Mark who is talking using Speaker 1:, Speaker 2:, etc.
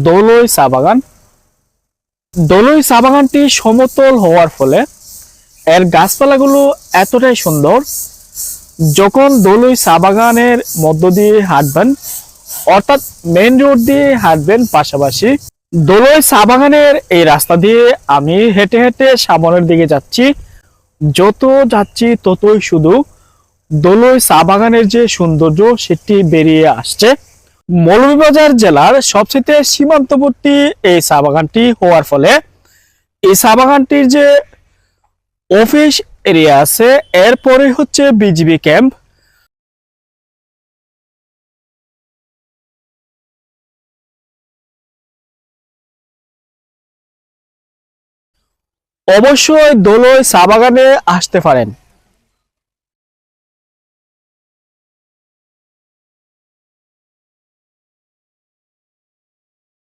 Speaker 1: দৌলই চা বাগান। দৌলই চা বাগানটি সমতল হওয়ার ফলে এর গাছপালাগুলো এতটাই সুন্দর, যখন দৌলই চা বাগানের মধ্য দিয়ে হাঁটবেন, অর্থাৎ মেইন রোড দিয়ে হাঁটবেন, পাশাপাশি দৌলই চা বাগানের এই রাস্তা দিয়ে আমি হেঁটে হেঁটে সামনের দিকে যাচ্ছি। যত যাচ্ছি ততই শুধু দৌলই চা বাগানের যে সৌন্দর্য সেটি বেরিয়ে আসছে। মৌলভীবাজার জেলার সবচেয়ে সীমান্তবর্তী এই চা বাগানটি হওয়ার ফলে এই চা বাগানটির যে অফিস এরিয়া আছে, এরপরে হচ্ছে বিজিবি ক্যাম্প। অবশ্যই দৌলই চা বাগানে আসতে পারেন।